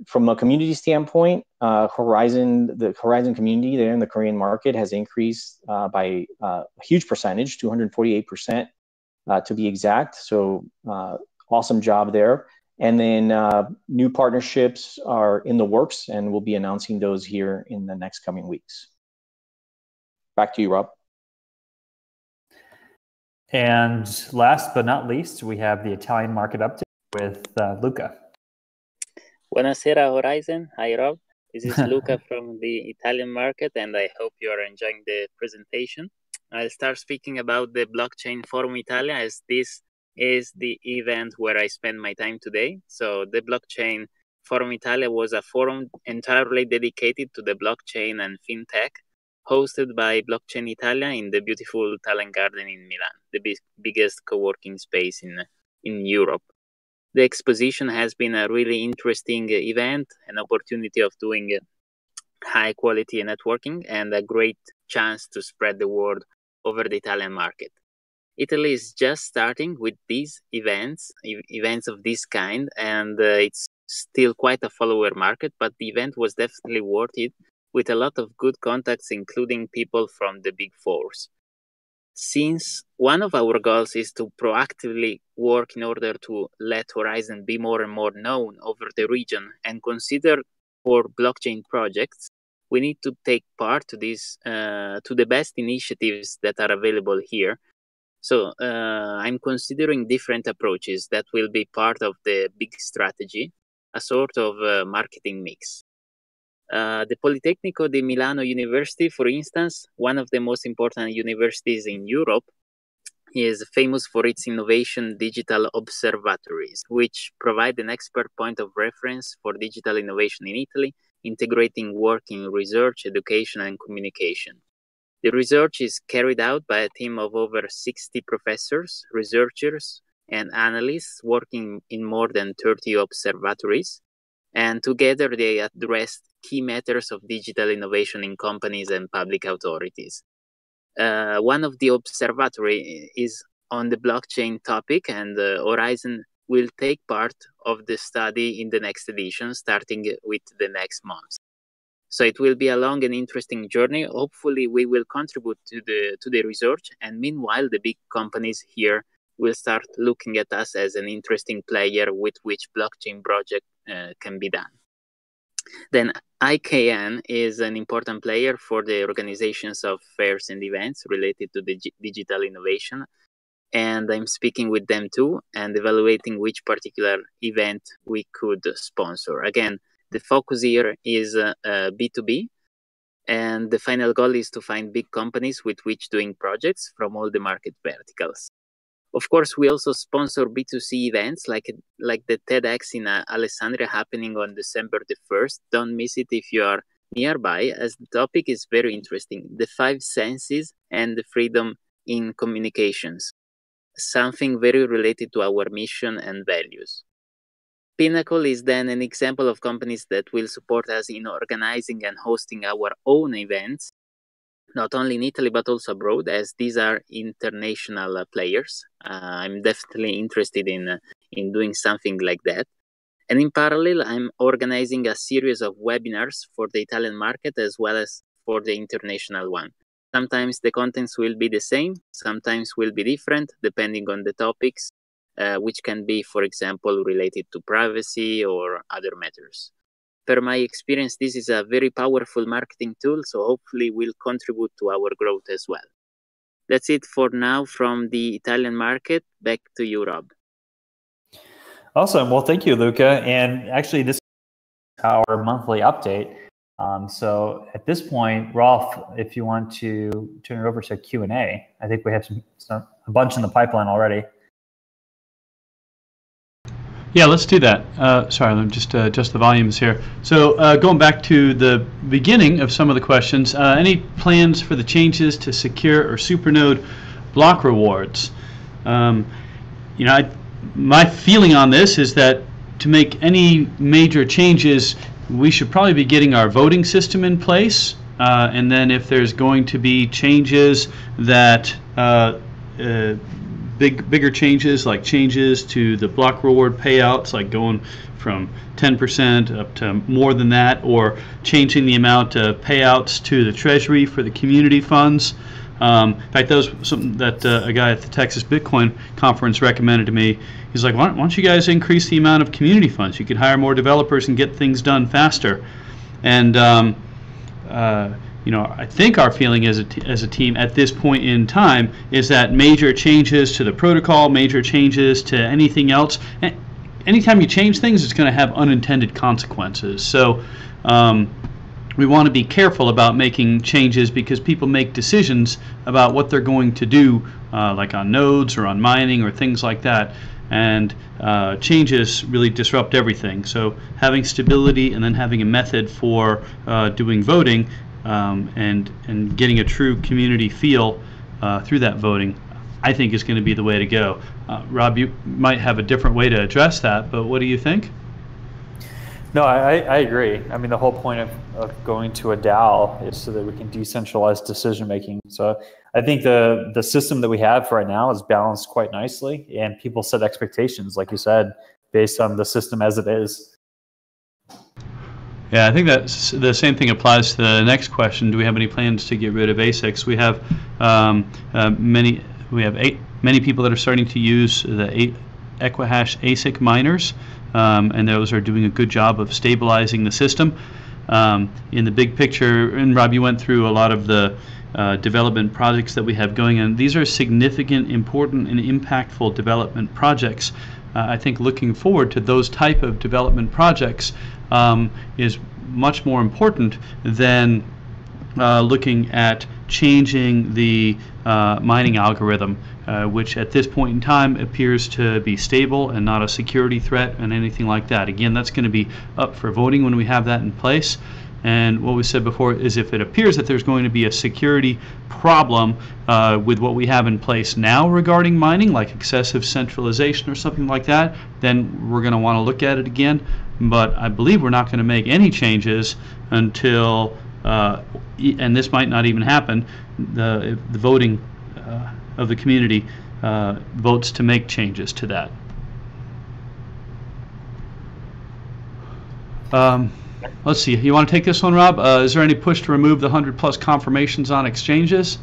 From a community standpoint, the Horizen community there in the Korean market has increased by a huge percentage, 248% to be exact. So awesome job there. And then new partnerships are in the works, and we'll be announcing those here in the next coming weeks. Back to you, Rob. And last but not least, we have the Italian market update with Luca. Buonasera, Horizen. Hi, Rob. This is Luca from the Italian market, and I hope you are enjoying the presentation. I'll start speaking about the Blockchain Forum Italia, as this is the event where I spend my time today. So the Blockchain Forum Italia was a forum entirely dedicated to the blockchain and fintech, hosted by Blockchain Italia in the beautiful Talent Garden in Milan, the biggest co-working space in Europe. The exposition has been a really interesting event, an opportunity of doing high quality networking, and a great chance to spread the word over the Italian market. Italy is just starting with these events of this kind, and it's still quite a follower market, but the event was definitely worth it, with a lot of good contacts, including people from the Big Fours. Since one of our goals is to proactively work in order to let Horizen be more and more known over the region and considered for blockchain projects, we need to take part to the best initiatives that are available here. So I'm considering different approaches that will be part of the big strategy, a sort of marketing mix. The Politecnico di Milano University, for instance, one of the most important universities in Europe, is famous for its innovation digital observatories, which provide an expert point of reference for digital innovation in Italy, integrating work in research, education, and communication. The research is carried out by a team of over 60 professors, researchers, and analysts working in more than 30 observatories, and together they address key matters of digital innovation in companies and public authorities. One of the observatory is on the blockchain topic, and Horizen will take part of the study in the next edition, starting with the next month. So it will be a long and interesting journey. Hopefully we will contribute to the research, and meanwhile the big companies here will start looking at us as an interesting player with which blockchain project can be done. Then IKN is an important player for the organizations of fairs and events related to the digital innovation. And I'm speaking with them too and evaluating which particular event we could sponsor. Again, the focus here is B2B. And the final goal is to find big companies with which doing projects from all the market verticals. Of course, we also sponsor B2C events like the TEDx in Alessandria happening on December the 1st. Don't miss it if you are nearby, as the topic is very interesting. The 5 senses and the freedom in communications. Something very related to our mission and values. Pinnacle is then an example of companies that will support us in organizing and hosting our own events, not only in Italy, but also abroad, as these are international players. I'm definitely interested in doing something like that. And in parallel, I'm organizing a series of webinars for the Italian market as well as for the international one. Sometimes the contents will be the same, sometimes will be different, depending on the topics, which can be, for example, related to privacy or other matters. Per my experience, this is a very powerful marketing tool, so hopefully will contribute to our growth as well. That's it for now from the Italian market. Back to you, Rob. Awesome. Well, thank you, Luca. And actually, this is our monthly update. So at this point, Rolf, if you want to turn it over to Q&A, I think we have a bunch in the pipeline already. Yeah, let's do that. Sorry, let me just adjust the volumes here. So going back to the beginning of some of the questions, any plans for the changes to secure or supernode block rewards? My feeling on this is that to make any major changes, we should probably be getting our voting system in place, and then if there's going to be changes that bigger changes, like changes to the block reward payouts, like going from 10% up to more than that, or changing the amount of payouts to the treasury for the community funds. In fact, that was something that a guy at the Texas Bitcoin conference recommended to me. He's like, why don't you guys increase the amount of community funds? You could hire more developers and get things done faster. And I think our feeling as a team at this point in time is that major changes to the protocol, major changes to anything else, anytime you change things, it's going to have unintended consequences. So we want to be careful about making changes because people make decisions about what they're going to do, like on nodes or on mining or things like that. And changes really disrupt everything. So having stability and then having a method for doing voting and getting a true community feel through that voting, I think is going to be the way to go. Rob, you might have a different way to address that, but what do you think? No, I agree. I mean, the whole point of going to a DAO is so that we can decentralize decision making. So I think the system that we have right now is balanced quite nicely, and people set expectations, like you said, based on the system as it is. Yeah, I think that's the same thing applies to the next question. Do we have any plans to get rid of ASICs? We have many people that are starting to use the Equihash ASIC miners, and those are doing a good job of stabilizing the system. In the big picture, and Rob, you went through a lot of the development projects that we have going on. These are significant, important, and impactful development projects. I think looking forward to those type of development projects is much more important than looking at changing the mining algorithm, which at this point in time appears to be stable and not a security threat and anything like that. Again, that's going to be up for voting when we have that in place. And what we said before is if it appears that there's going to be a security problem with what we have in place now regarding mining, like excessive centralization or something like that, then we're going to want to look at it again. But I believe we're not going to make any changes until, and this might not even happen, the voting of the community votes to make changes to that. Let's see. You want to take this one, Rob? Is there any push to remove the 100+ confirmations on exchanges?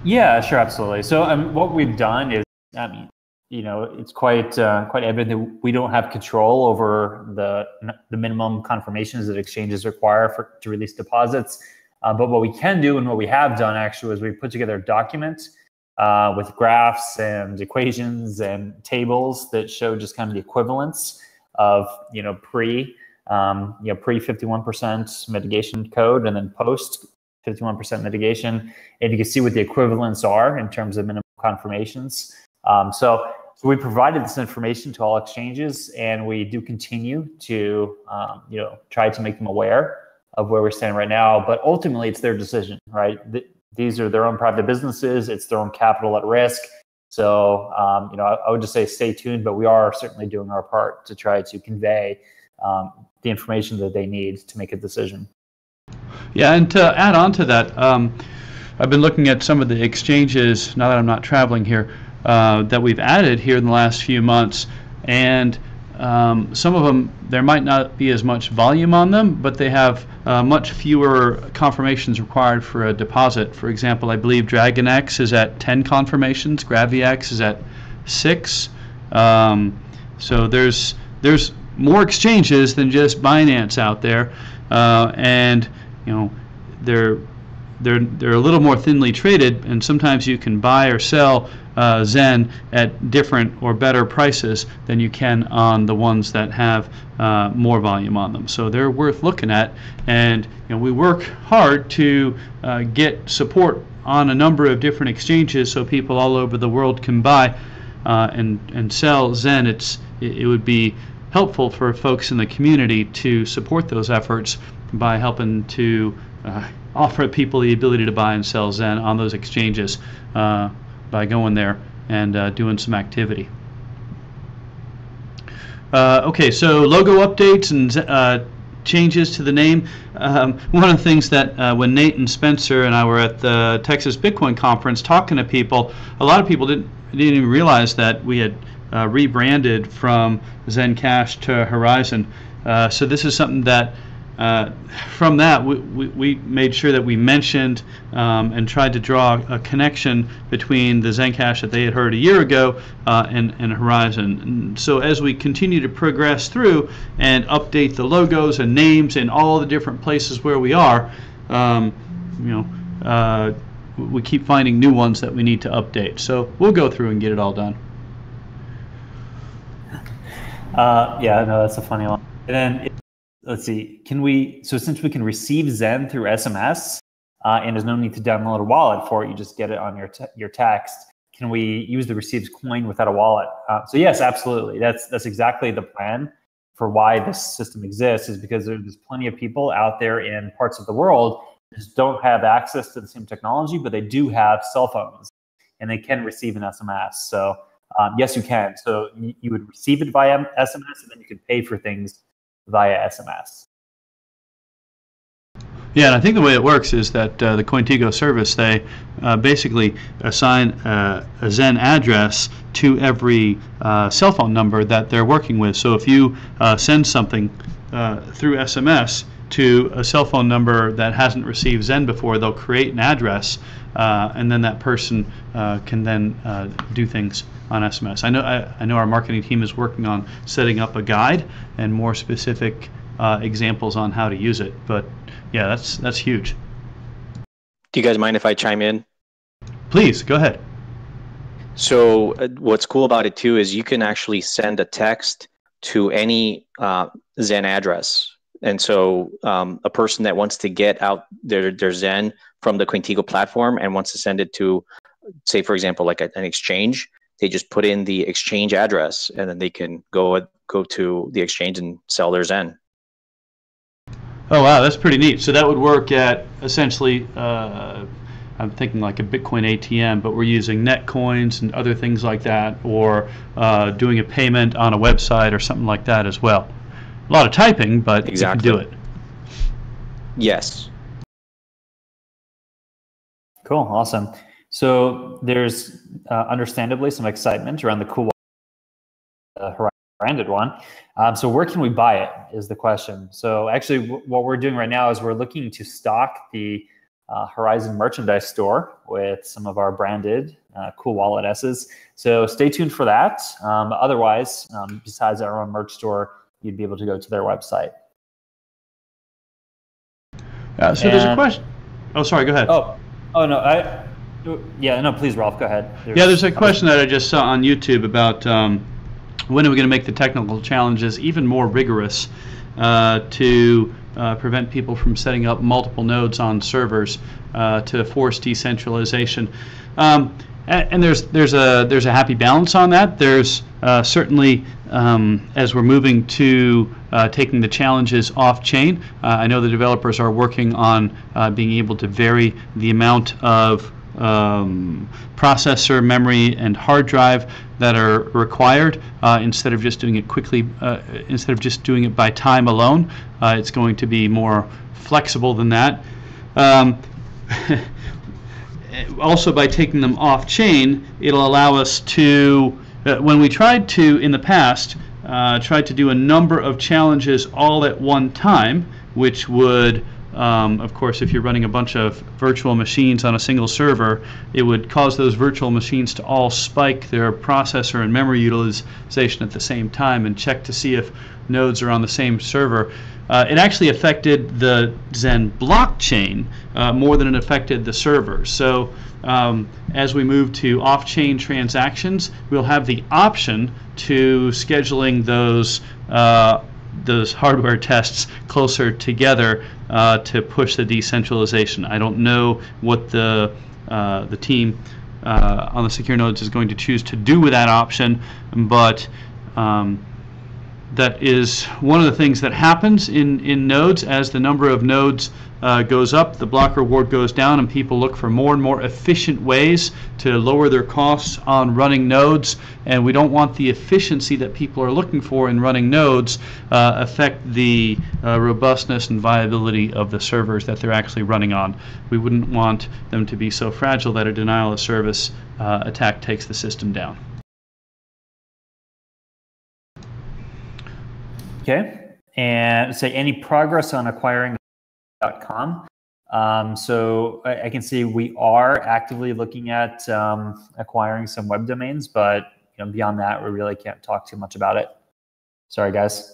Yeah, sure, absolutely. So what we've done is, it's quite evident that we don't have control over the minimum confirmations that exchanges require to release deposits. But what we can do, and what we have done actually, is we put together a document with graphs and equations and tables that show just kind of the equivalence of pre 51% mitigation code and then post 51% mitigation, and you can see what the equivalents are in terms of minimum confirmations. So we provided this information to all exchanges, and we do continue to try to make them aware of where we stand right now. But ultimately, it's their decision, right? These are their own private businesses. It's their own capital at risk. So I would just say stay tuned, but we are certainly doing our part to try to convey the information that they need to make a decision. Yeah, and to add on to that, I've been looking at some of the exchanges, now that I'm not traveling here, that we've added here in the last few months, and some of them, there might not be as much volume on them, but they have much fewer confirmations required for a deposit. For example, I believe DragonX is at 10 confirmations, GraviX is at 6. So there's more exchanges than just Binance out there, and they're a little more thinly traded, and sometimes you can buy or sell Zen at different or better prices than you can on the ones that have more volume on them. So they're worth looking at, and we work hard to get support on a number of different exchanges so people all over the world can buy and sell Zen. It would be helpful for folks in the community to support those efforts by helping to offer people the ability to buy and sell Zen on those exchanges by going there and doing some activity. Okay, so logo updates and changes to the name. One of the things that when Nate and Spencer and I were at the Texas Bitcoin conference talking to people, a lot of people didn't even realize that we had rebranded from Zen Cash to Horizen. So this is something that from that, we made sure that we mentioned and tried to draw a connection between the Zencash that they had heard a year ago and Horizen. And so as we continue to progress through and update the logos and names in all the different places where we are, we keep finding new ones that we need to update. So we'll go through and get it all done. Yeah, no, that's a funny one. And then, let's see, so since we can receive Zen through SMS, and there's no need to download a wallet for it, you just get it on your text, can we use the received coin without a wallet? So yes, absolutely. That's exactly the plan for why this system exists, is because there's plenty of people out there in parts of the world that just don't have access to the same technology, but they do have cell phones, and they can receive an SMS. So yes, you can. So you would receive it via SMS, and then you could pay for things via SMS. Yeah, and I think the way it works is that the Cointigo service, they basically assign a Zen address to every cell phone number that they're working with. So if you send something through SMS to a cell phone number that hasn't received Zen before, they'll create an address, and then that person can then do things on SMS. I know our marketing team is working on setting up a guide and more specific examples on how to use it. But yeah, that's huge. Do you guys mind if I chime in? Please, go ahead. So what's cool about it too is you can actually send a text to any Zen address. And so a person that wants to get out their Zen from the Cointigo platform and wants to send it to, say, for example, like an exchange, they just put in the exchange address, and then they can go to the exchange and sell their Zen. Oh, wow, that's pretty neat. So that would work at essentially, I'm thinking like a Bitcoin ATM, but we're using Netcoins and other things like that, or doing a payment on a website or something like that as well. A lot of typing, but exactly. You can do it. Yes. Cool, awesome. So there's understandably some excitement around the cool Horizen branded one. So where can we buy it is the question. So actually what we're doing right now is we're looking to stock the Horizen merchandise store with some of our branded cool wallet S's. So stay tuned for that. Otherwise, besides our own merch store, you'd be able to go to their website. So there's a question. Oh, sorry, go ahead. Oh no, please, Rolf, go ahead. There's a question that I just saw on YouTube about when are we going to make the technical challenges even more rigorous to prevent people from setting up multiple nodes on servers to force decentralization. And there's a happy balance on that. There's certainly, as we're moving to taking the challenges off chain, I know the developers are working on being able to vary the amount of processor, memory, and hard drive that are required instead of just doing it quickly, instead of just doing it by time alone. It's going to be more flexible than that. Also, by taking them off chain, it'll allow us to, when we tried to, in the past, tried to do a number of challenges all at one time, which would, of course, if you're running a bunch of virtual machines on a single server, it would cause those virtual machines to all spike their processor and memory utilization at the same time and check to see if nodes are on the same server. It actually affected the Zen blockchain more than it affected the server. So as we move to off-chain transactions, we'll have the option to scheduling those hardware tests closer together to push the decentralization. I don't know what the team on the secure nodes is going to choose to do with that option, but that is one of the things that happens in nodes. As the number of nodes goes up, the block reward goes down, and people look for more and more efficient ways to lower their costs on running nodes. And we don't want the efficiency that people are looking for in running nodes affect the robustness and viability of the servers that they're actually running on. We wouldn't want them to be so fragile that a denial of service attack takes the system down. Okay, and say any progress on acquiring.com. So I can see we are actively looking at acquiring some web domains, but beyond that, we really can't talk too much about it. Sorry, guys.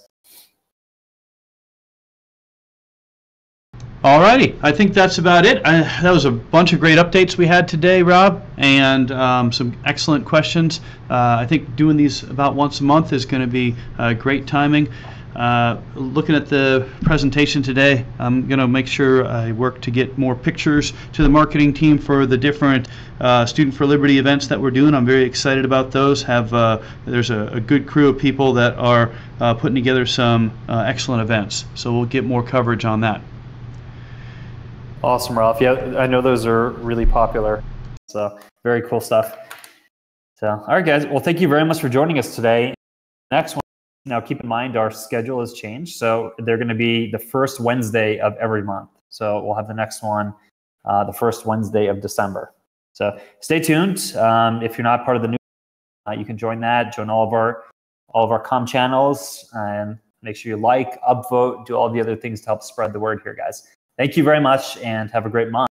Alrighty, I think that's about it. That was a bunch of great updates we had today, Rob, and some excellent questions. I think doing these about once a month is going to be great timing. Looking at the presentation today, I'm going to make sure I work to get more pictures to the marketing team for the different Student for Liberty events that we're doing. I'm very excited about those. There's a good crew of people that are putting together some excellent events, so we'll get more coverage on that. Awesome, Rolf. Yeah, I know those are really popular. So very cool stuff. So, all right, guys. Well, thank you very much for joining us today. Next one. Now, keep in mind our schedule has changed, so they're going to be the first Wednesday of every month. So we'll have the next one the first Wednesday of December. So stay tuned. If you're not part of the new, you can join that. Join all of our comm channels, and make sure you like, upvote, do all the other things to help spread the word here, guys. Thank you very much, and have a great month.